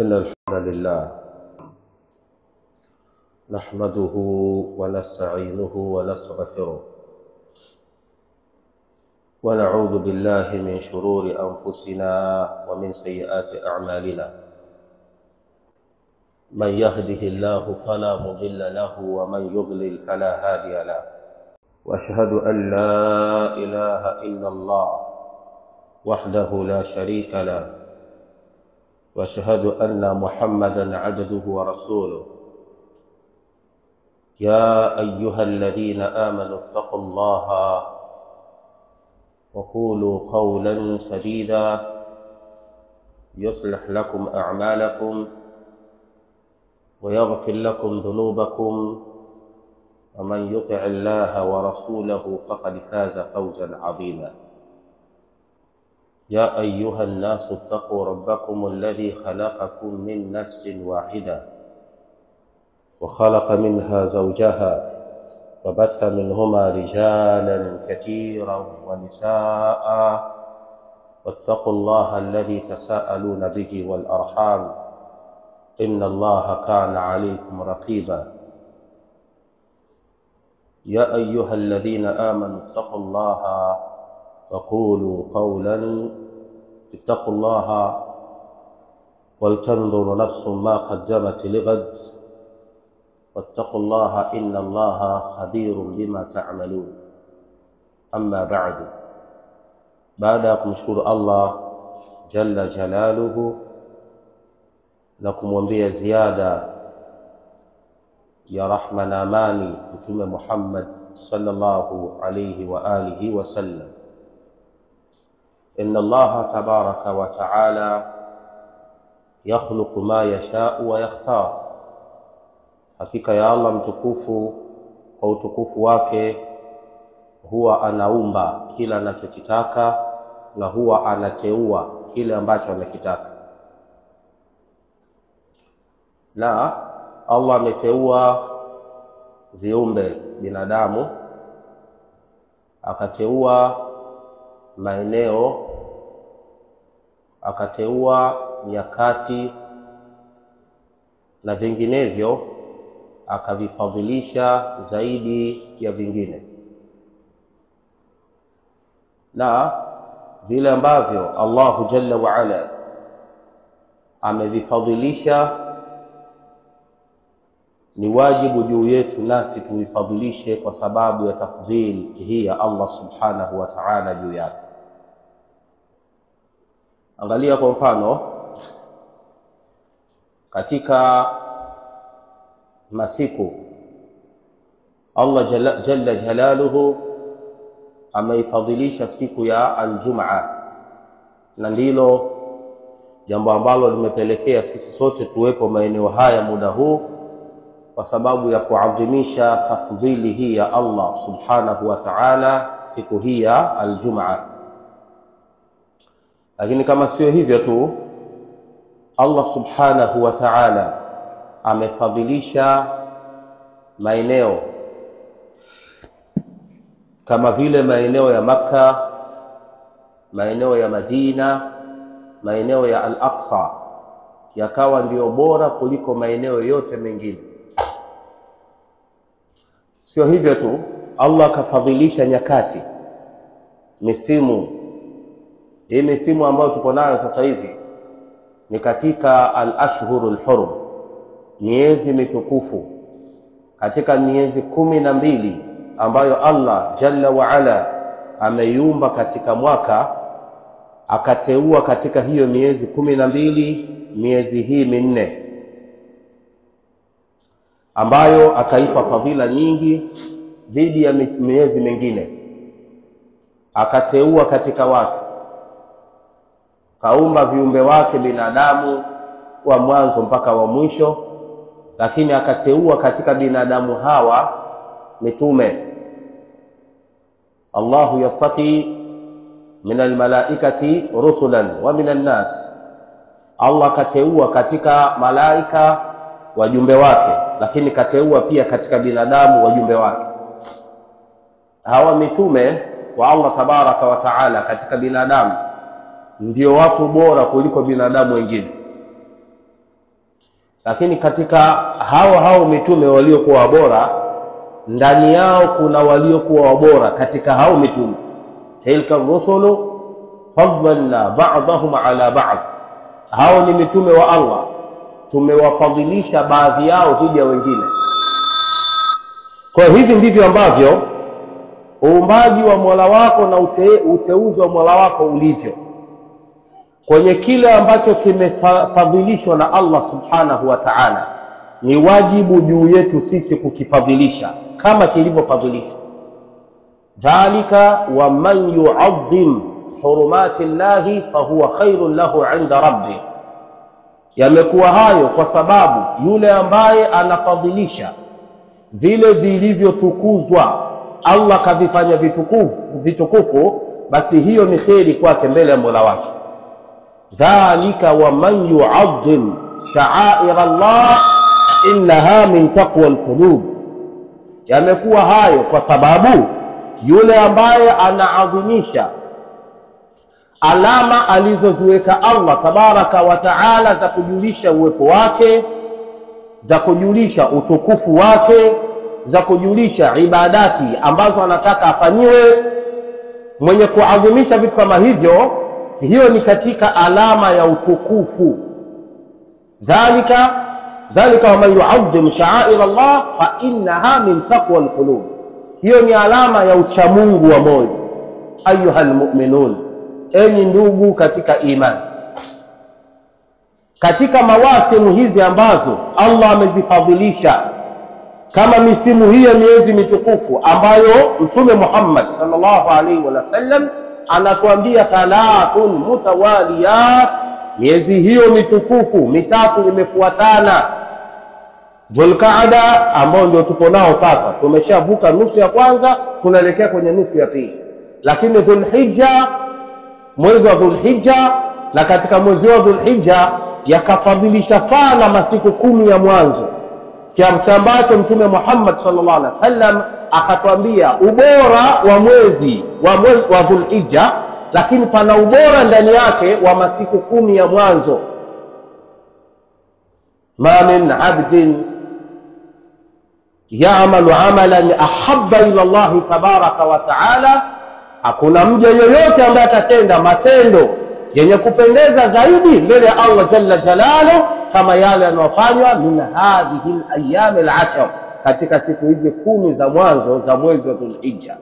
إن الحمد لله نحمده ونستعينه ونستغفره ونعوذ بالله من شرور أنفسنا ومن سيئات أعمالنا من يهده الله فلا مضل له ومن يضلل فلا هادي له وأشهد أن لا إله إلا الله وحده لا شريك له وأشهد أن محمدًا عبده ورسوله يا أيها الذين آمنوا اتقوا الله وقولوا قولا سديدا يصلح لكم أعمالكم ويغفر لكم ذنوبكم ومن يطع الله ورسوله فقد فاز فوزا عظيما يا أيها الناس اتقوا ربكم الذي خلقكم من نفس واحدة وخلق منها زوجها وبث منهما رجالا كثيرا ونساء واتقوا الله الذي تساءلون به والأرحام إن الله كان عليكم رقيبا يا أيها الذين آمنوا اتقوا الله وقولوا قولا اتقوا الله ولتنظر نفس ما قدمت لغد واتقوا الله إن الله خبير بما تعملون أما بعد kumshukuru Allah jalla jalaluhu na kumwambia ziada ya rahma na amani mtume Muhammad sallallahu alayhi wa alihi wa sallam. إن الله تبارك وتعالى يخلق ما يشاء ويختار. Hakika ya Allah mtukufu kwa utukufu wake huwa anaumba kila anachokitaka na huwa anateua kile ambacho anakitaka. Na Allah ameteua viumbe binadamu, akateua maeneo, akateua nyakati na vinginevyo akavifadhilisha zaidi ya vingine. Na vile ambavyo Allahu Jalla wa Ala amevifadhilisha ni wajibu juu yetu nasi tuifadhilishe kwa sababu ya tafdhili hii ya Allah Subhanahu wa Ta'ala juu yake. Angalia kwa mfano katika masiku Allah Jalla Jalaluhu ameifadhilisha siku ya Al-Jum'a, na ndilo jambo ambalo limepelekea sisi sote tuwepo maeneo haya muda huu kwa sababu ya kuadhimisha tafdhili hii ya Allah Subhanahu wa Ta'ala siku hii ya Al-Jum'a. Lakini kama sio hivyo tu, Allah Subhanahu wa Ta'ala amefadhilisha maeneo kama vile maeneo ya Makka, maeneo ya Madina, maeneo ya Al-Aqsa yakawa ndio bora kuliko maeneo yote mengine. Sio hivyo tu, Allah kafadhilisha nyakati, misimu. Hii misimu ambayo tuko nayo sasa hivi ni katika al-ashhurul hurum, miezi mitukufu. Katika miezi 12 ambayo Allah Jalla wa Ala ameiumba katika mwaka, akateua katika hiyo miezi 12 miezi hii minne ambayo akaipa fadhila nyingi dhidi ya miezi mingine. Akateua katika watu, kaumba viumbe wake binadamu wa mwanzo mpaka wa mwisho, lakini akateua katika binadamu hawa mitume. Allahu yastafi min almalaikati rusulan wa min annas. Allah kateua katika malaika wajumbe wake, lakini kateua pia katika binadamu wajumbe wake. Hawa mitume wa Allah tabaraka wa taala katika binadamu ndio watu bora kuliko binadamu wengine. lakini katika hao mitume waliokuwa bora, ndani yao kuna waliokuwa bora katika hao mitume. Tilka rusulu faddalna ba'dahum ala ba'd, hao ni mitume wa Allah, tumewafadhilisha baadhi yao dhidi ya wengine. Kwa hivi ndivyo ambavyo uumbaji wa Mola wako na uteuzi wa Mola wako ulivyo. Kwenye kile ambacho kimefadhilishwa na Allah subhanahu wa ta'ala, ni wajibu juu yetu sisi kukifadhilisha kama kilivyofadhilishwa. Dhalika wa man yu'azzim hurumati llahi fahuwa khairun lahu 'inda rabbih, yamekuwa hayo kwa sababu yule ambaye anafadhilisha vile vilivyotukuzwa, Allah kavifanya vitukufu, basi hiyo ni kheri kwake mbele ya Mola wake. Dhalika wa man yu'azzim sha'air Allah innaha min taqwa alqulub, yamekuwa hayo kwa sababu yule ambaye anaadhimisha alama alizoziweka Allah tabaraka wa taala za kujulisha uwepo wake, za kujulisha utukufu wake, za kujulisha ibadati ambazo anataka afanyiwe. Mwenye kuadhimisha vitu kama hivyo, hiyo ni katika alama ya utukufu. Dhalika wa man yu'azzim sha'air Allah fa innaha min taqwa alqulub, hiyo ni alama ya uchamungu wa moyo. Ayuha almu'minun, enyi ndugu katika imani, katika mawasimu hizi ambazo Allah amezifadhilisha kama misimu hii ya miezi mitukufu ambayo Mtume Muhammad sallallahu alaihi wasallam anatuambia thalathun mutawaliyat, miezi hiyo mitukufu mitatu imefuatana. Dhulqaada ambao ndio tupo nao sasa, tumeshavuka nusu ya kwanza, tunaelekea kwenye nusu ya pili. Lakini Dhulhijja, mwezi wa Dhulhijja, na katika mwezi wa Dhulhijja yakafadhilisha sana masiku 10 ya mwanzo, kiasi ambacho Mtume Muhammad sallallahu alaihi wasallam akatwambia ubora wa mwezi wa Dhulhijja, lakini pana ubora ndani yake wa masiku 10 ya mwanzo. Ma min abdin ya'malu 'amalan ahabba ila Allah tabaraka wa ta'ala, hakuna mja yoyote ambaye atatenda matendo yenye kupendeza zaidi mbele ya Allah jalla jalaluhu kama yale yanayofanywa min hadhihi al-ayyam al-'ashr, katika siku hizi 10 za mwanzo za mwezi wa Dhulhijja.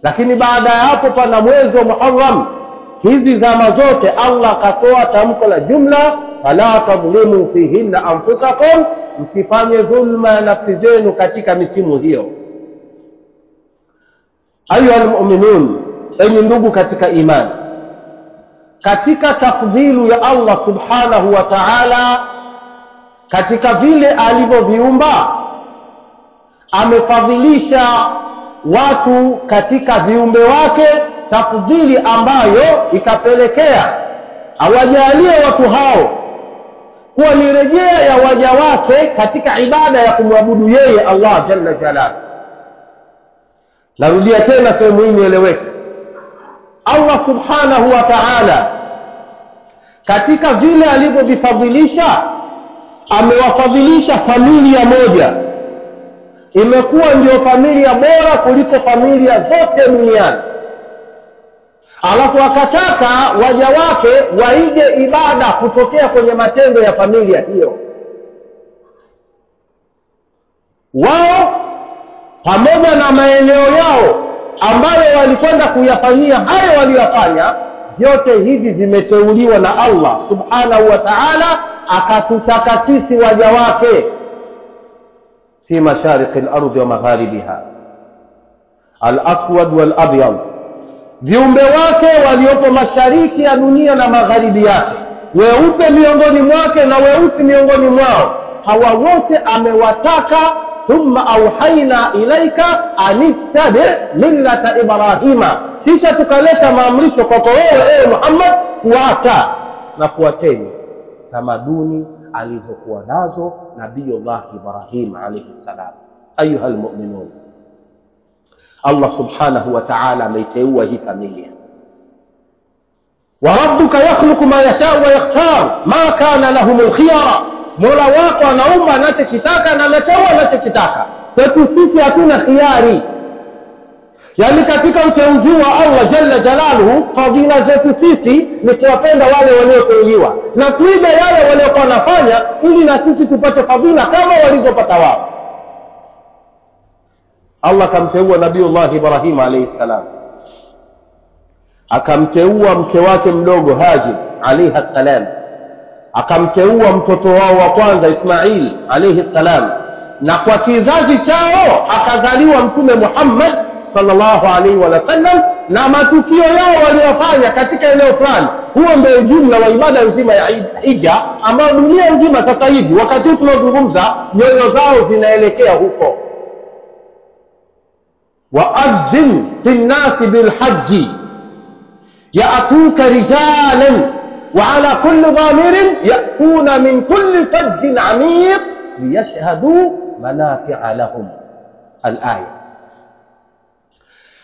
Lakini baada ya hapo pana mwezi wa Muharram. Hizi zama zote Allah akatoa tamko la jumla, fala tadhlimu fihinna anfusakum, msifanye dhulma ya nafsi zenu katika misimu hiyo. Ayuha almu'minun, enyi ndugu katika imani, katika tafdhilu ya Allah subhanahu wa ta'ala, katika vile alivyoviumba, amefadhilisha watu katika viumbe wake, tafdhili ambayo ikapelekea awajalie watu hao kuwa ni rejea ya waja wake katika ibada ya kumwabudu yeye Allah jalla jalaluhu. Narudia tena sehemu hii nieleweke. Allah subhanahu wa ta'ala katika vile alivyovifadhilisha, amewafadhilisha familia moja, imekuwa ndio familia bora kuliko familia zote duniani. Alafu akataka waja wake waige ibada kutokea kwenye matendo ya familia hiyo. Wao pamoja na maeneo yao ambayo walikwenda kuyafanyia hayo waliyofanya, vyote hivi vimeteuliwa na Allah subhanahu wa ta'ala, akatutaka sisi waja wake fi mashariki al-ardi wa magharibiha, al-aswad wal-abyad, viumbe wake waliopo mashariki ya dunia na magharibi yake, weupe miongoni mwake na weusi miongoni mwao, hawa wote amewataka. Thumma auhaina ilaika anittabi millata Ibrahima, kisha tukaleta maamrisho kwako wewe Muhammad, fuata na fuateni tamaduni alizokuwa nazo Nabiyullah Ibrahim alayhi salam. Ayuha almu'minun, Allah subhanahu wa ta'ala ameiteua hii familia. Wa rabbuka yakhluqu ma yasha'u wa yakhtar ma kana lahum al-khiyara, Mola wako anaumba anachokitaka na anateua anachokitaka. Kwetu sisi hatuna khiari. Yani katika uteuzi wa Allah jalla jalaluhu, fadhila zetu sisi ni kuwapenda wale walioteuliwa na kuiga yale waliokuwa wanafanya, ili na sisi tupate fadhila kama walizopata wao. Allah kamteua Nabiiullah Ibrahim alayhi salam, akamteua mke wake mdogo Hajar alayhi salam, akamteua mtoto wao wa kwanza Ismail alayhi salam, na kwa kizazi chao akazaliwa Mtume Muhammad sallallahu alaihi wa sallam, na matukio yao waliyofanya katika eneo fulani. Huo ndio jumla wa ibada nzima ya hija, ambayo dunia nzima sasa hivi wakati tunazungumza nyoyo zao zinaelekea huko. Wa'adhin fi nnasi bilhajji ya'tuka rijalan wa ala kulli dhamirin ya'tuna min kulli fajjin 'amiq liyashhadu manafi'a lahum. Al-aya.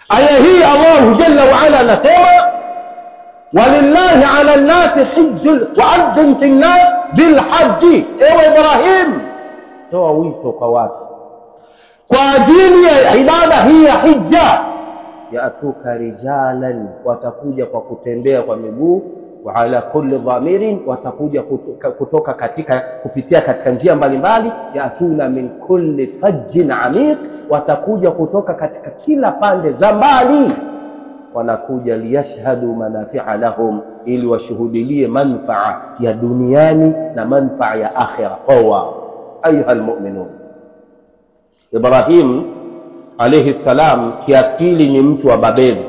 Aya hii Allah jalla wa ala anasema walillahi ala nnasi hijjul wa'adhin fi nnas bilhajji. Ewe Ibrahim, toa wito kwa watu kwa ajili ya ibada hii ya hija. Ya'tuka rijalan, watakuja kwa kutembea kwa miguu, wa ala kulli dhamirin, watakuja kutoka katika kupitia katika njia mbalimbali. Ya'tuna min kulli fajjin 'amiq, watakuja kutoka katika kila pande za mbali, wanakuja liyashhadu manafi'a lahum, ili washuhudilie manfaa ya duniani na manfaa ya akhira kwa ayuha almu'minun. Ibrahim alayhi salam kiasili ni mtu wa Babeli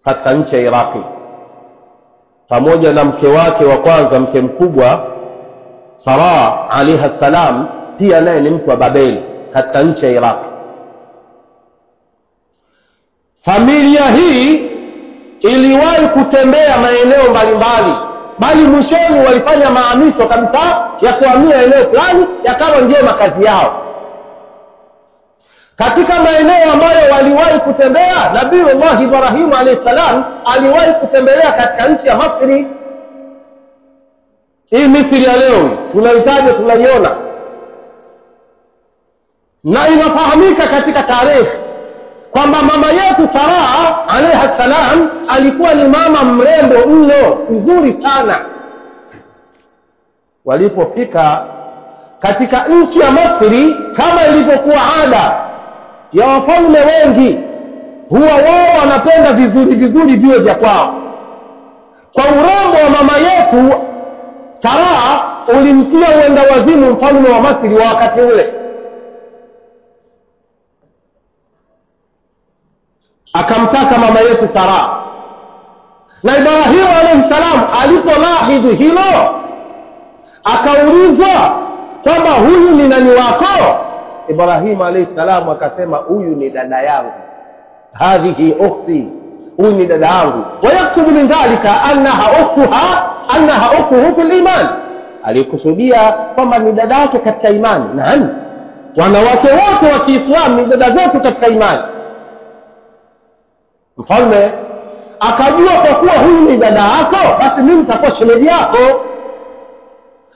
katika nchi ya Iraki, pamoja na mke wake wa kwanza, mke mkubwa Sara alayha salam, pia naye ni mtu wa Babeli katika nchi ya Iraki. Familia hii iliwahi kutembea maeneo mbalimbali, bali mwishoni walifanya maamisho kabisa ya kuhamia eneo fulani yakawa ndio makazi yao. Katika maeneo ambayo waliwahi kutembea, Nabiiullah Ibrahim alayhi salam aliwahi kutembelea katika nchi ya Misri. Hii Misri ya leo tunahitaji tunaiona, na inafahamika katika tarehe kwamba mama yetu Sara alayha salam alikuwa ni mama mrembo mno, mzuri sana. Walipofika katika nchi ya Misri, kama ilivyokuwa ada ya wafalme wengi, huwa wao wanapenda vizuri vizuri viwe vya kwao. Kwa urembo wa mama yetu Sara ulimtia uenda wazimu mfalme wa Misri wa wakati ule. Akamtaka mama yetu Sara, na Ibrahim alayhi salam alipolahidhi hilo akaulizwa kwamba huyu ni nani wako? Ibrahim alayhi salam akasema huyu ni dada yangu, hadhihi ukhti, huyu ni dada yangu. Wayaktubu min dhalika annaha ukhtuhu fil iman, alikusudia kwamba ni dada yake katika imani. Naam, wanawake wote wa Kiislamu ni dada zetu katika imani. Mfalme akajua kwa kuwa huyu ni dada yako, basi mimi nitakuwa shemeji yako.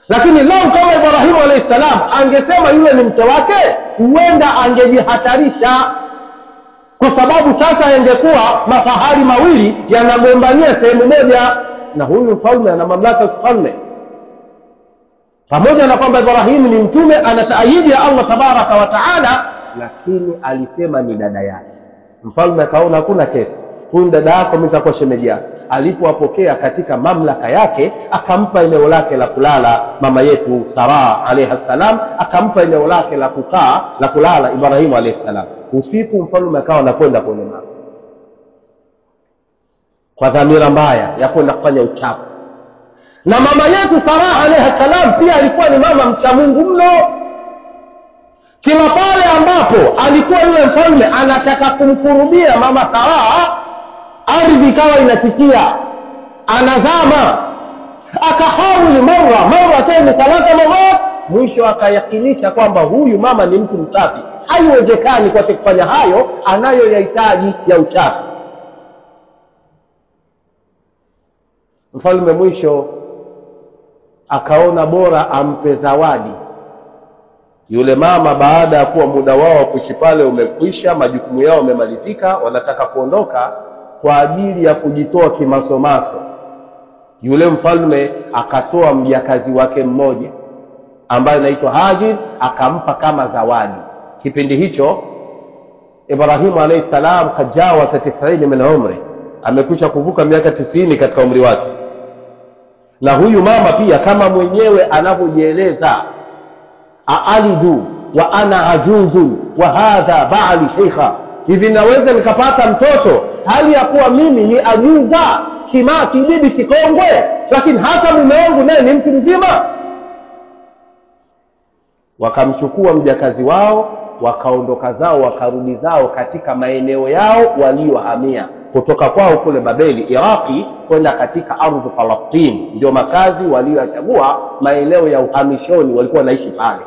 Lakini leo kama Ibrahim alayhi salam angesema yule ni mke wake, huenda angejihatarisha, kwa sababu sasa ingekuwa mafahari mawili yanagombania sehemu moja, na huyu mfalme ana mamlaka ya kifalme. Pamoja na kwamba Ibrahim ni mtume, ana taayidi ya Allah tabaraka wa taala, lakini alisema ni dada yake. Mfalme akaona hakuna kesi, huyu dada yako mimi nitakuwa shemeji yake. Alipowapokea katika mamlaka yake, akampa eneo lake la kulala mama yetu Sara alayha salam, akampa eneo lake la kukaa la kulala Ibrahim alayhi salam. Usiku mfalme akawa anakwenda kwenye mama kwa dhamira mbaya ya kwenda kufanya uchafu. Na mama yetu Sara alayha salam pia alikuwa ni mama mcha Mungu mno. Kila pale ambapo alikuwa yule mfalme anataka kumkurubia mama Sara, ardhi ikawa inachikia, anazama. Akahawili mara tena talaka mara, mwisho akayakinisha kwamba huyu mama ni mtu msafi, haiwezekani kwa kufanya hayo anayoyahitaji ya uchafu. Mfalme mwisho akaona bora ampe zawadi yule mama. Baada ya kuwa muda wao wa kuishi pale umekwisha, majukumu yao yamemalizika, wanataka kuondoka kwa ajili ya kujitoa kimasomaso, yule mfalme akatoa mjakazi wake mmoja ambaye anaitwa Hajir, akampa kama zawadi. Kipindi hicho Ibrahimu alayhi salam kajawa 90 min umri, amekwisha kuvuka miaka 90 katika umri wake. Na huyu mama pia kama mwenyewe anavyojieleza, aalidu wa ana ajuzu wa hadha ba'li sheikha, hivi naweza nikapata mtoto hali ya kuwa mimi ni ajuza, kibibi kikongwe, lakini hata mume wangu naye ni mtu mzima. Wakamchukua mjakazi wao, wakaondoka zao, wakarudi zao katika maeneo yao waliohamia kutoka kwao kule Babeli Iraki kwenda katika ardhi Palestine, ndio makazi waliochagua, maeneo ya uhamishoni walikuwa wanaishi pale.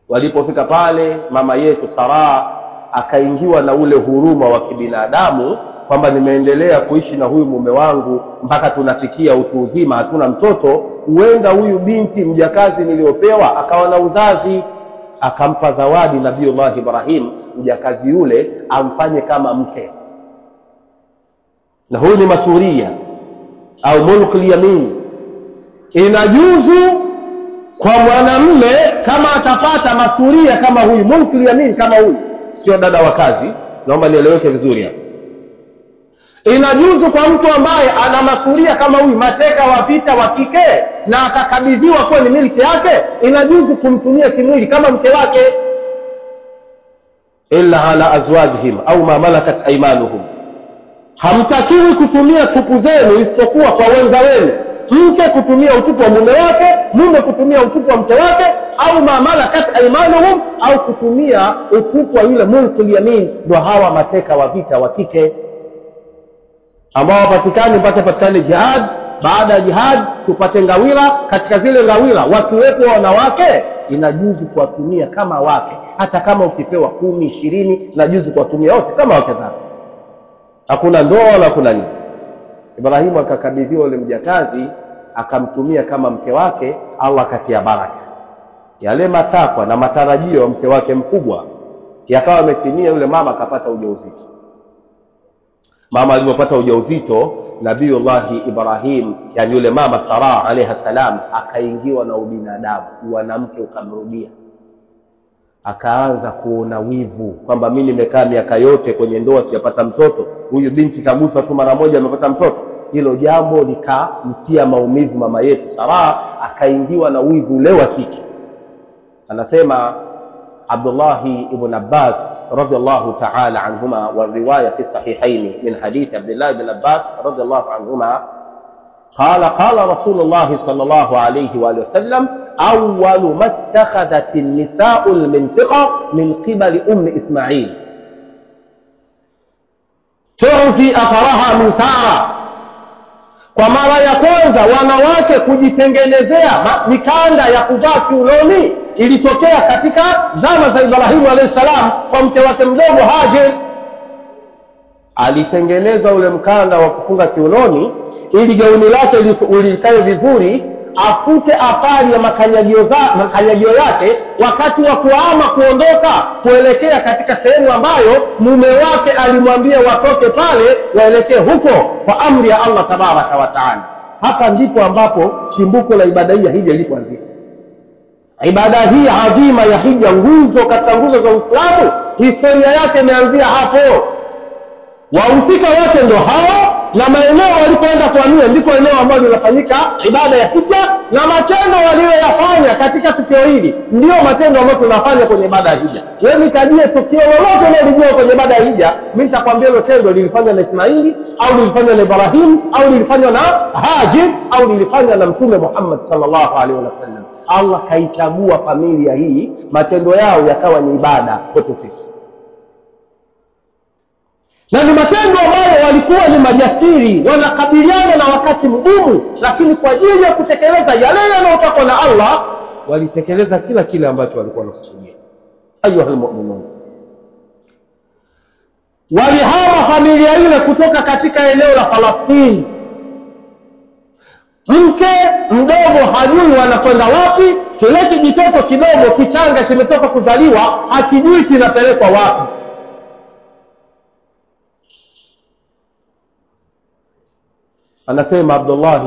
Walipofika pale, mama yetu Sara akaingiwa na ule huruma wa kibinadamu kwamba nimeendelea kuishi na huyu mume wangu mpaka tunafikia utu uzima, hatuna mtoto, huenda huyu binti mjakazi niliopewa akawa na uzazi. Akampa zawadi Nabiiullah Ibrahim mjakazi yule amfanye kama mke. Na huyu ni masuria au mulkul yamin. Inajuzu kwa mwanamume kama atapata masuria kama huyu, mulkul yamin kama huyu, sio dada wa kazi, naomba nieleweke vizuri hapa. Inajuzu kwa mtu ambaye ana masuria kama huyu, mateka wa vita wa kike, na akakabidhiwa kwa ni miliki yake, inajuzu kumtumia kimwili kama mke wake, illa ala azwajihim au ma malakat aymanuhum. Hamtakiwi kutumia tupu zenu isipokuwa kwa wenza wenu, mke kutumia utupu wa mume wake, mume kutumia utupu wa mke wake, au ma malakat aymanuhum, au kutumia utupu wa yule mulkul yamin, ndio hawa mateka wa vita wa kike ambao wapatikani mpaka patikane jihad. Baada ya jihad tupate ngawira, katika zile ngawira wakiwepo wanawake, inajuzu kuwatumia kama wake, hata kama ukipewa 10 20 inajuzu kuwatumia wote kama wake zako, hakuna ndoa wala hakuna nini. Ibrahimu akakabidhiwa yule mjakazi, akamtumia kama mke wake. Allah akatia baraka, yale matakwa na matarajio ya mke wake mkubwa yakawa yametimia. Yule mama akapata ujauzito. Mama alipopata ujauzito, Nabiiullah Ibrahim, yani yule mama Sara alayha salam, akaingiwa na ubinadamu, wanamke ukamrudia. Akaanza kuona wivu kwamba mimi nimekaa miaka yote kwenye ndoa sijapata mtoto, huyu binti kagusa tu mara moja amepata mtoto. Hilo jambo likamtia maumivu mama yetu Sara, akaingiwa na wivu ule wa kike. Anasema Abdullah ibn Abbas radiyallahu ta'ala anhuma, wa riwaya fi sahihayn min hadith Abdullah ibn Abbas radiyallahu anhuma qala qala Rasulullah sallallahu alayhi wa sallam awwalu ma ittakhadhat an-nisa'u al-mintiqa min qibali Ismail tu'fi atharaha min Sara. Kwa mara ya kwanza wanawake kujitengenezea mikanda ya kuvaa kiunoni ilitokea katika zama za Ibrahimu alayhi salam kwa mke wake mdogo Hajar. Alitengeneza ule mkanda wa kufunga kiunoni ili gauni lake likae vizuri, afute athari ya makanyagio yake wakati wa kuhama kuondoka kuelekea katika sehemu ambayo mume wake alimwambia watoke pale waelekee huko kwa amri ya Allah tabaraka wa taala. Hapa ndipo ambapo chimbuko la ibada hii ya hija ilipoanzia. Ibada hii adhima ya hija, nguzo katika nguzo za Uislamu, historia yake imeanzia hapo. Wahusika wake ndio hao, na maeneo walipoenda kuhamia ndiko eneo ambalo linafanyika ibada ya hija, na matendo waliyoyafanya katika tukio hili ndio matendo ambayo tunafanya kwenye ibada ya hija. Wewe nitajie tukio lolote unalojua kwenye ibada ya hija, mimi nitakwambia hilo tendo lilifanywa na Ismaili au lilifanywa na Ibrahim au lilifanywa na Hajar au lilifanywa na Mtume Muhammad sallallahu alaihi wasallam. Allah kaichagua familia hii, matendo yao yakawa ni ibada kwetu sisi, na ni matendo ambayo walikuwa ni majasiri, wanakabiliana na wakati mgumu, lakini kwa ajili ya kutekeleza yale yanayotakwa na Allah walitekeleza kila kile ambacho walikuwa wanakusudia. Ayuhal mu'minun, walihama familia ile kutoka katika eneo la Palestina Mke mdogo hajui wanakwenda wapi, kile kijitoto kidogo kichanga kimetoka kuzaliwa hakijui kinapelekwa wapi. Anasema Abdullah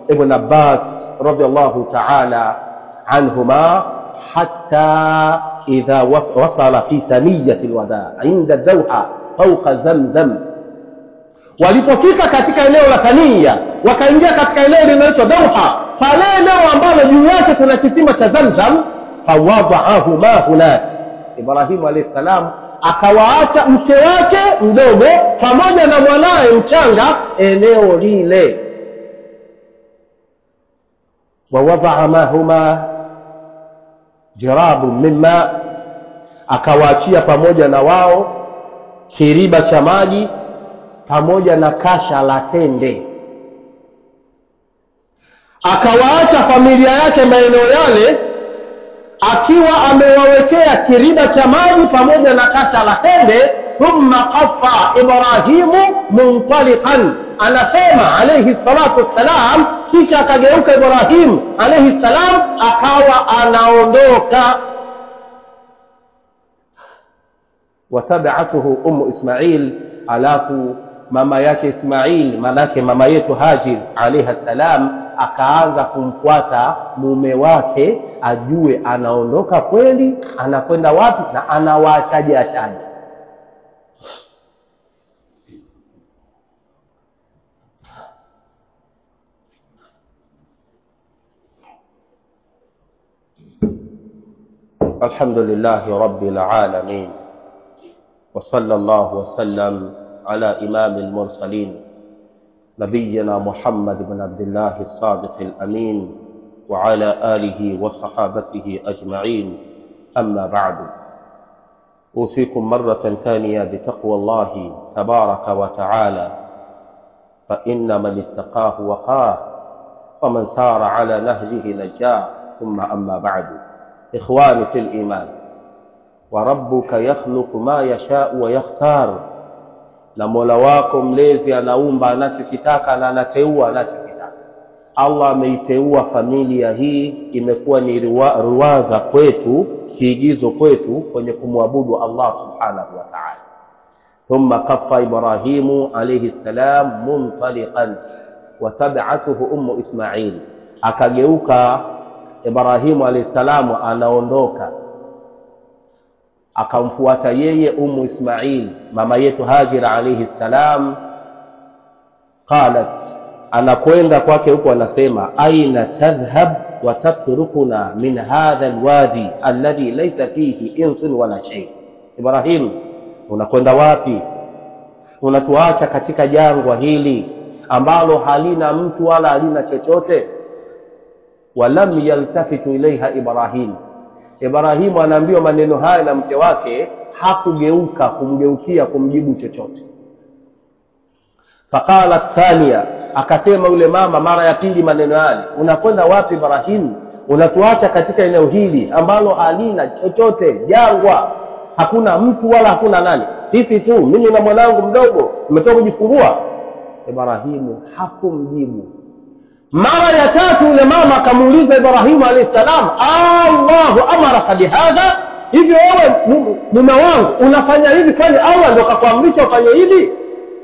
ibn Abbas radiyallahu ta'ala anhuma, hatta idha wasala fi thaniyati alwada inda dawha fawqa Zamzam, walipofika katika eneo la Thaniya wakaingia katika eneo linaloitwa Dawha, pale eneo ambalo juu yake kuna kisima cha Zamzam, fawada'ahu ma hunak, Ibrahim alayhi salam akawaacha mke wake mdogo pamoja na mwanae mchanga eneo lile. Wa wada'a mahuma jirabu mimma, akawaachia pamoja na wao kiriba cha maji pamoja na kasha la tende. Akawaacha familia yake maeneo yale akiwa amewawekea kiriba cha maji pamoja na kasha la tende. Thumma qafa Ibrahimu muntaliqan, anasema alayhi salatu wassalam, kisha akageuka Ibrahim alayhi salam akawa anaondoka. Watabi'atuhu ummu Ismail, alafu mama yake Ismail, manake mama yetu Hajir alayha salam, akaanza kumfuata mume wake ajue anaondoka kweli, anakwenda wapi na anawaachaje achaje. Alhamdulillahi rabbil alamin, wa sallallahu wa sallam على إمام المرسلين نبينا محمد بن عبد الله الصادق الأمين وعلى آله وصحابته أجمعين. أما بعد، أوصيكم مرة ثانية بتقوى الله تبارك وتعالى، فإن من اتقاه وقاه ومن سار على نهجه نجاه. ثم أما بعد، إخواني في الإيمان، وربك يخلق ما يشاء ويختار، na Mola wako mlezi anaumba anachokitaka na anateua anachokitaka. Allah ameiteua familia hii, imekuwa ni ruwaza kwetu, kiigizo kwetu kwenye kumwabudu Allah subhanahu wa ta'ala. Thumma kafa Ibrahimu alayhi salam muntaliqan wa tabi'atuhu ummu Ismail, akageuka Ibrahimu alayhi salam anaondoka, akamfuata yeye ummu Ismail mama yetu Hajar alayhi salam. Qalat, anakwenda kwake huko anasema, aina tadhhab wa tatrukuna min hadha alwadi alladhi laysa fihi insun wala shay. Ibrahim, unakwenda wapi? Unatuacha katika jangwa hili ambalo halina mtu wala halina chochote. Walam yaltafitu ilaiha Ibrahim, Ibrahimu anaambiwa maneno haya na mke wake, hakugeuka kumgeukia kumjibu chochote. Faqalat thaniya, akasema yule mama mara ya pili maneno yale, unakwenda wapi Ibrahim? Unatuacha katika eneo hili ambalo halina chochote, jangwa, hakuna mtu wala hakuna nani, sisi tu, mimi na mwanangu mdogo tumetoka kujifungua. Ibrahimu hakumjibu. Mara ya tatu yule mama akamuuliza Ibrahimu alayhi salam, Allahu amaraka bihadha, hivi wewe mume wangu unafanya hivi kwani Allah ndio akakuamrisha ufanye hivi?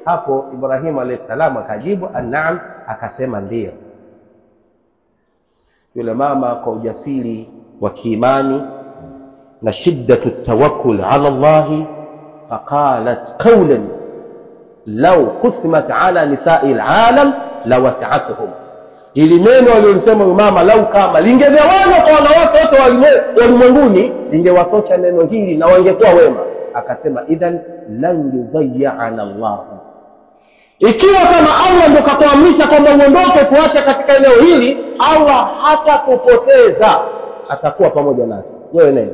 Hapo Ibrahimu alayhi salam akajibu naam, akasema ndio. Yule mama kwa ujasiri wa kiimani na shiddatu tawakkul ala Allah, faqalat qawlan law qismat ala nisa'i alalam lawas'atuhum. Ili neno alilosema mama, lau kama lingegawanywa kwa wanawake wote walimwenguni lingewatosha neno hili na wangekuwa wema. Akasema idhan lan yudhi'ana Allah, ikiwa kama Allah ndio katuamrisha kwamba uondoke tuache katika eneo hili, Allah hatakupoteza, atakuwa pamoja nasi, wewe nani?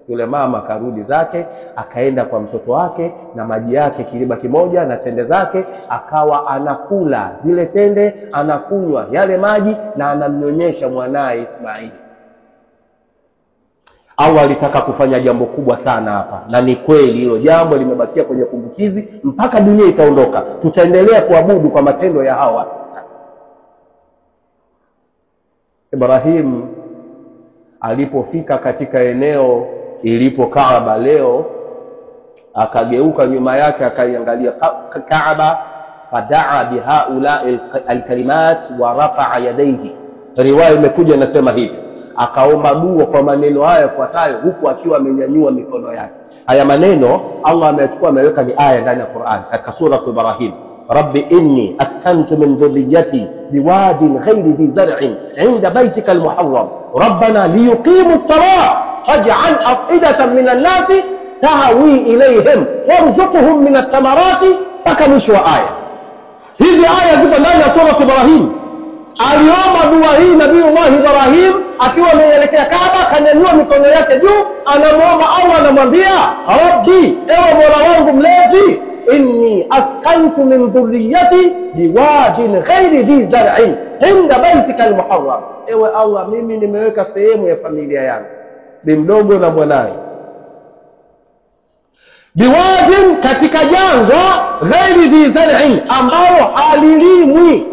Yule mama karudi zake, akaenda kwa mtoto wake na maji yake kiriba kimoja na tende zake, akawa anakula zile tende, anakunywa yale maji na anamnyonyesha mwanae Ismail. Allah alitaka kufanya jambo kubwa sana hapa, na ni kweli hilo jambo limebakia kwenye kumbukizi mpaka dunia itaondoka. Tutaendelea kuabudu kwa matendo ya hawa. Ibrahim alipofika katika eneo ilipo Kaaba leo, akageuka nyuma yake akaiangalia Kaaba, fadaa bihaula alkalimat wa rafa'a yadayhi. Riwaya imekuja inasema hivi, akaomba dua kwa maneno haya yafuatayo huku akiwa amenyanyua mikono yake. Haya maneno Allah ameyachukua ameweka ni aya ndani ya Qur'an katika sura Ibrahim. Rabbi inni askantu min dhurriyyati biwadin ghayri dhi zar'in 'inda baytika al-muharram rabbana liyuqimu as-salata faj'al af'idatan min an-nasi tahwi ilayhim warzuqhum min ath-thamarati, mpaka mwisho wa aya. Hizi aya zipo ndani ya sura Ibrahim. Aliomba dua hii Nabiiullah Ibrahim akiwa ameelekea Kaaba, kanyanyua mikono yake juu, anamuomba Allah, anamwambia Rabbi, ewe Mola wangu mlezi, inni askantu min dhurriyyati biwadin ghairi dhi zar'in 'inda baytika al-muharram. Ewe Allah, mimi nimeweka sehemu ya familia yangu, bi mdogo na mwanae, biwadin, katika jangwa, ghairi dhi zar'in, ambalo halilimwi,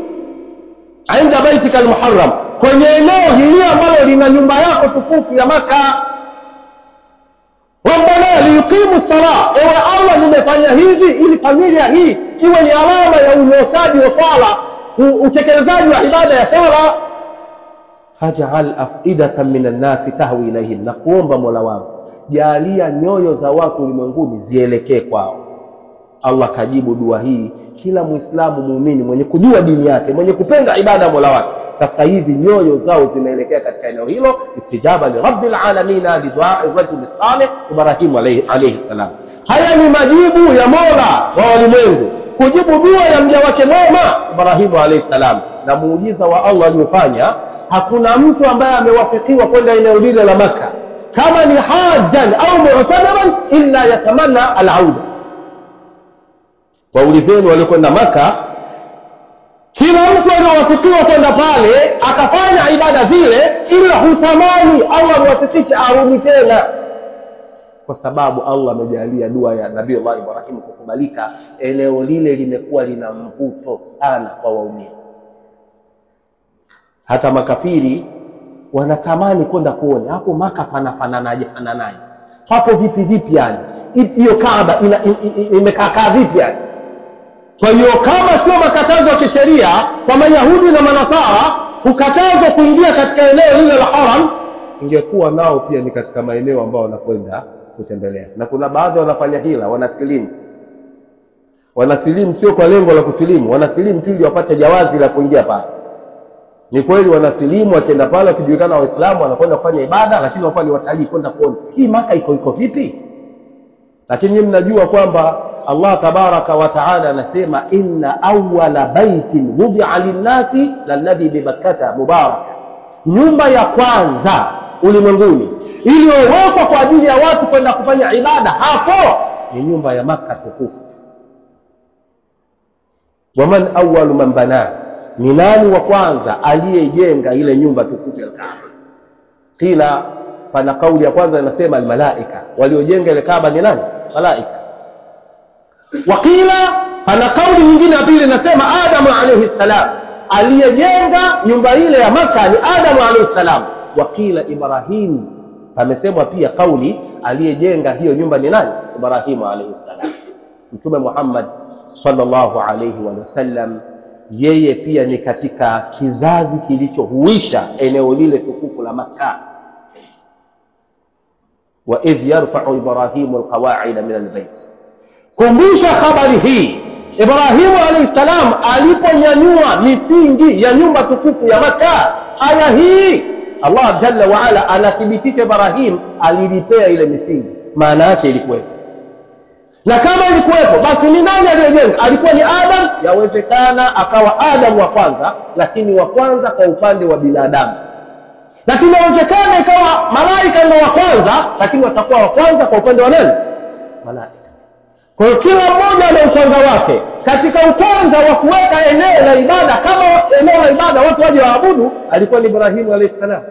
'inda baytika al-muharram, kwenye eneo hili ambalo lina nyumba yako tukufu ya Maka. Rabbana liyuqimu as-salah, ewe Allah, nimefanya hivi ili familia hii iwe ni alama ya unyosaji wa swala, utekelezaji wa ibada ya swala. Faj'al af'idatan minan nasi tahwi ilayhim, na kuomba Mola wangu, jalia nyoyo za watu ulimwenguni zielekee kwao. Allah kajibu dua hii. Kila Muislamu muumini mwenye kujua dini yake, mwenye kupenda ibada ya Mola wake, sasa hivi nyoyo zao zinaelekea katika eneo hilo, istijaba li rabbil alamin li du'a ar-rajul salih Ibrahim alayhi salam. Haya ni majibu ya Mola wa walimwengu kujibu dua ya mja wake mwema Ibrahim alayhi salam. Na muujiza wa Allah aliofanya, hakuna mtu ambaye amewafikiwa kwenda eneo lile la Maka kama ni hajan au mu'tamiran illa yatamanna al-auda. Waulizeni waliokwenda Maka, kila mtu aliyowafikiwa kwenda pale akafanya ibada zile, ila hutamani Allah amwafikishe arudi tena, kwa sababu Allah amejalia dua ya Nabiiullah Ibrahim kukubalika. Eneo lile limekuwa lina mvuto sana kwa waumini. Hata makafiri wanatamani kwenda kuona hapo Maka panafananaje, hapo vipi yani, hiyo Kaaba imekaa vipi yani. Kwa hiyo kama sio makatazo ya kisheria kwa Mayahudi na Manasara kukatazwa kuingia katika eneo lile la haram, ingekuwa nao pia ni katika maeneo ambao wanakwenda kutembelea. Na kuna baadhi wanafanya hila, wanasilimu sio kwa lengo la kusilimu, wanasilimu tu ili wapate jawazi la kuingia pale. Ni kweli wanasilimu, wakienda pale wakijulikana Waislamu wanakwenda kufanya ibada, lakini wao ni watalii kwenda kuona hii Maka iko vipi. Lakini mnajua kwamba Allah tabaraka wa taala anasema, inna awwala baitin wudi'a lin-nasi lalladhi bi Makkah mubaraka, nyumba ya kwanza ulimwenguni iliyowekwa kwa ajili ya watu kwenda kufanya ibada hapo ni nyumba ya Maka tukufu. Waman awwalu man bana, ni nani wa kwanza aliyejenga ile nyumba tukufu ya Kaaba? Kila pana kauli ya kwanza inasema almalaika, waliojenga ile Kaaba ni nani? Malaika. Wakila pana kauli nyingine ya pili inasema Adamu alayhi salam, aliyejenga nyumba ile ya Maka ni Adamu alayhi salam. Wakila Ibrahim, pamesemwa pia kauli aliyejenga hiyo nyumba ni nani? Ibrahim alayhi salam. Mtume Muhammad sallallahu alayhi wa sallam, yeye pia ni katika kizazi kilichohuisha eneo lile tukufu la Maka. Wa idh yarfa'u Ibrahimu alqawa'ida min albayt, kumbusha habari hii, Ibrahimu alayhi salam aliponyanyua misingi ya nyumba tukufu ya Maka. Aya hii Allah jalla wa ala anathibitisha Ibrahim alilipea ile misingi, maana yake ilikuwepo. Na kama ilikuwepo, basi ni nani aliyejenga? Alikuwa ni Adam. Yawezekana akawa Adam wa kwanza, lakini wa kwanza kwa upande wa binadamu. Lakini yawezekana ikawa malaika ndio wa kwanza, lakini watakuwa wa kwanza kwa upande wa nani? Malaika. Kwa hiyo kila mmoja ana ukwanza wake. Katika ukwanza wa kuweka eneo la ibada, kama eneo la ibada watu waje waabudu, alikuwa ni Ibrahimu alayhi salam.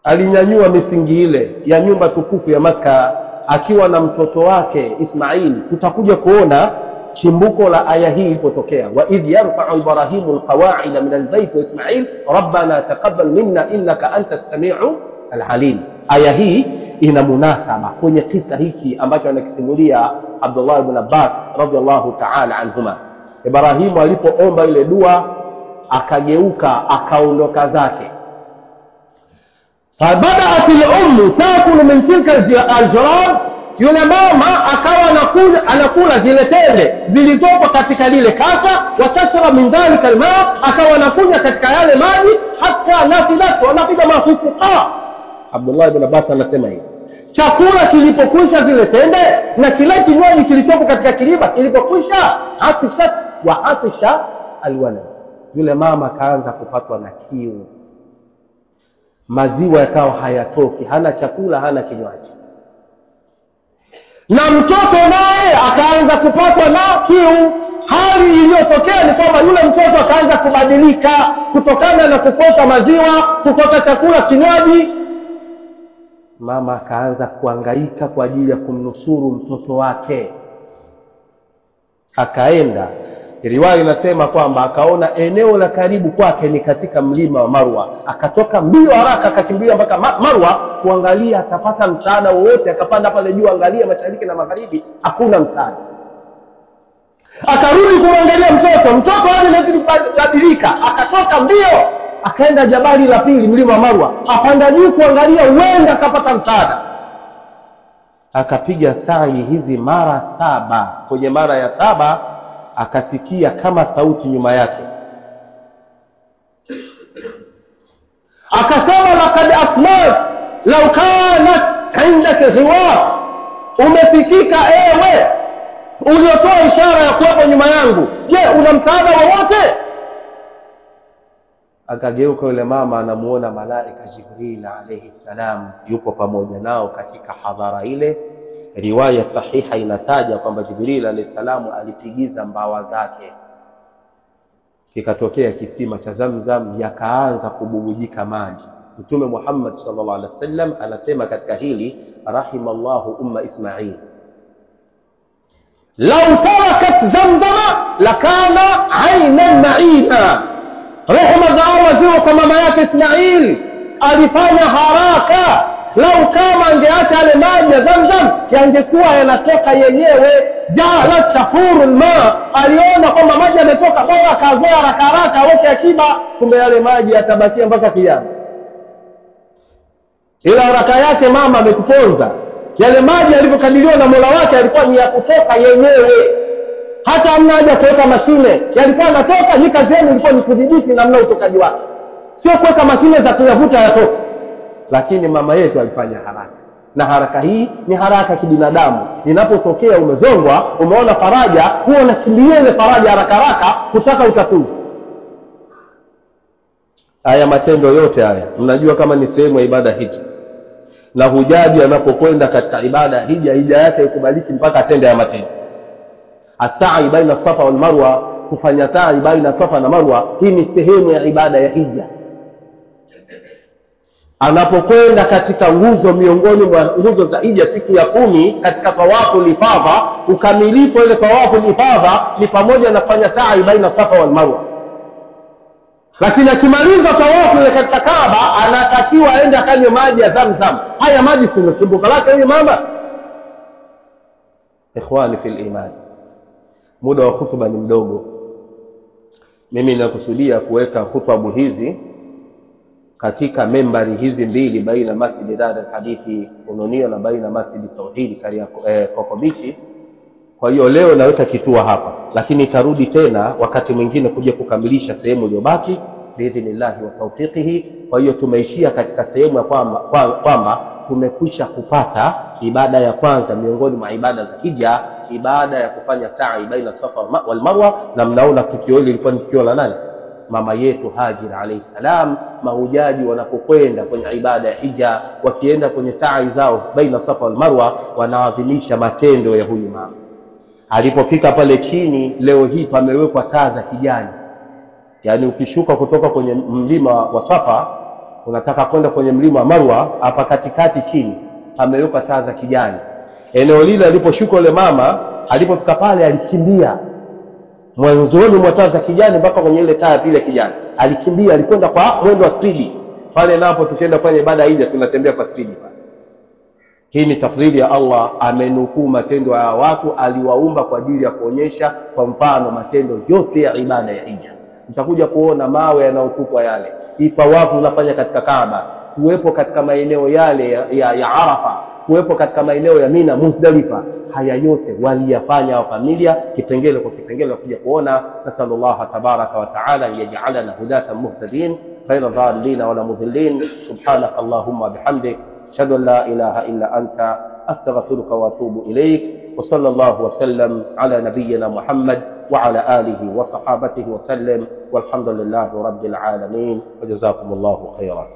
Alinyanyua misingi ile ya nyumba tukufu ya Maka akiwa na mtoto wake Ismaili. Tutakuja kuona chimbuko la aya hii ilipotokea, wa idh yarfa'u Ibrahimu alqawa'ida min albayt wa Ismail rabbana taqabbal minna innaka antas samiu alalim. Aya hii ina munasaba kwenye kisa hiki ambacho anakisimulia Abdullah ibn Abbas radhiallahu ta'ala anhuma. Ibrahimu alipoomba ile dua akageuka akaondoka zake. Fabada'at al-ummu ta'kulu min tilka al-jarab, yule mama akawa anakula zile tende zilizopo katika lile kasha, watashra min dhalika al-ma', akawa anakunywa katika yale maji, hatta nafidat wa nafida ma fi siqa. Abdullah ibn Abbas anasema hivi, chakula kilipokwisha zile tende na kile kinywaji kilichopo katika kiriba kilipokwisha, atishat wa atisha alwalad, yule mama akaanza kupatwa na kiu, maziwa yakawa hayatoki, hana chakula hana kinywaji, na mtoto naye akaanza kupatwa na kiu. Hali iliyotokea ni kwamba yule mtoto akaanza kubadilika kutokana na kukosa maziwa, kukosa chakula, kinywaji. Mama akaanza kuhangaika kwa ajili ya kumnusuru mtoto wake. Akaenda, riwaya inasema kwamba akaona eneo la karibu kwake ni katika mlima wa Marwa, akatoka mbio haraka akakimbia mpaka Marwa kuangalia atapata msaada wowote. Akapanda pale juu, angalia mashariki na magharibi, hakuna msaada. Akarudi kumwangalia mtoto anazidi kubadilika, akatoka mbio akaenda jabali la pili, mlima wa Marwa, apanda juu kuangalia huenda akapata msaada. Akapiga sa'i hizi mara 7. Kwenye mara ya 7 akasikia kama sauti nyuma yake, akasema laqad asmat law kanat indaka ghiwar, umefikika ewe uliotoa ishara ya kuwepo nyuma yangu, je una msaada wowote? Akageuka yule mama, anamuona malaika Jibril alayhi salam yupo pamoja nao katika hadhara ile. Riwaya sahiha inataja kwamba Jibril alayhi salam alipigiza mbawa zake, kikatokea kisima cha Zamzam, yakaanza kububujika maji. Mtume Muhammad sallallahu alaihi wasallam anasema katika hili, rahimallahu umma Ismail, law tarakat Zamzama lakana aynan ma'ina. Rehema za Allah ziwe kwa mama yake Ismail, alifanya haraka. Lau kama angeacha yale maji ya Zamzam yangekuwa yanatoka yenyewe. Jalat tafuru alma, aliona kwamba maji yametoka, bora akazoea haraka wote akiba, kumbe yale maji yatabakia mpaka kiyama. Ila haraka yake mama amekuponza. Yale maji yalipokadiriwa na Mola wake yalikuwa ni ya kutoka yenyewe, hata hamna haja kuweka mashine, yalikuwa yanatoka. Ni kazi yenu ilikuwa ni kudhibiti namna utokaji wake, sio kuweka mashine za kuyavuta yatoke. Lakini mama yetu alifanya haraka, na haraka hii ni haraka kibinadamu. Inapotokea umezongwa, umeona faraja, huwa unakimbia ile faraja haraka kutaka utatuzi. Haya matendo yote haya mnajua kama ni sehemu ya ibada hija, na hujaji anapokwenda katika ibada hija yake ikubaliki mpaka atende ya matendo. As-sa'i baina Safa wal Marwa, kufanya sa'i baina Safa na Marwa, hii ni sehemu ya ibada ya hija. Anapokwenda katika nguzo miongoni mwa nguzo za hija siku ya 10 katika tawafu ifadha, ukamilifu ile tawafu ifadha ni pamoja na kufanya sa'i baina Safa wal Marwa. Lakini akimaliza tawafu ile katika Kaaba, anatakiwa aende akanywe maji ya Zamzam. Haya maji si chimbuko lake huyu mama. Ikhwani fil iman, muda wa hutuba ni mdogo. Mimi ninakusudia kuweka hutuba hizi katika membari hizi mbili, baina Masjid Dar al-Hadithi Ununio na baina Masjid Tauhid Kokobichi. Kwa hiyo leo naweka kituo hapa, lakini tarudi tena wakati mwingine kuja kukamilisha sehemu iliyobaki biidhnillah wa tawfiqihi. Kwa hiyo tumeishia katika sehemu ya kwamba tumekwisha kupata ibada ya kwanza miongoni mwa ibada za hija, ibada ya kufanya sa'i baina Safa wal Marwa. Na mnaona tukio hili lilikuwa ni tukio la nani? Mama yetu Hajar alayhi salam. Mahujaji wanapokwenda kwenye ibada ya hija, wakienda kwenye sa'i zao baina Safa wal Marwa, wanaadhimisha matendo ya huyu mama. Alipofika pale chini, leo hii pamewekwa taa za kijani. Yaani ukishuka kutoka kwenye mlima wa Safa unataka kwenda kwenye mlima wa Marwa, hapa katikati chini pamewekwa taa za kijani. Eneo lile aliposhuka yule mama, Alipofika pale alikimbia mwanzoni mwa taa za kijani mpaka kwenye ile taa pile kijani. Alikimbia, alikwenda kwa mwendo wa spidi. Pale napo tukienda kwenye ibada hija tunatembea kwa spidi pale. Hii ni tafdhili ya Allah. Amenukuu matendo ya watu aliwaumba kwa ajili ya kuonyesha kwa mfano matendo yote ya ibada ya hija. Mtakuja kuona mawe yanayotupwa yale, tawafu unafanya katika Kaaba, kuwepo katika maeneo yale ya Arafa, kuwepo katika maeneo ya Mina, Muzdalifa. Haya yote waliyafanya wa familia kipengele kwa kipengele. Kuja kuona nasallallahu tabaraka wa taala yaj'alana hudatan muhtadin ghayra dhallin wala mudhillin. Subhanak allahumma bihamdik ashhadu an la ilaha illa anta astaghfiruka wa atubu ilayk. Wa sallallahu wa sallam ala nabiyyina Muhammad wa ala alihi wa sahabatihi wa sallam walhamdulillahi rabbil alamin wa jazakumullahu khairan.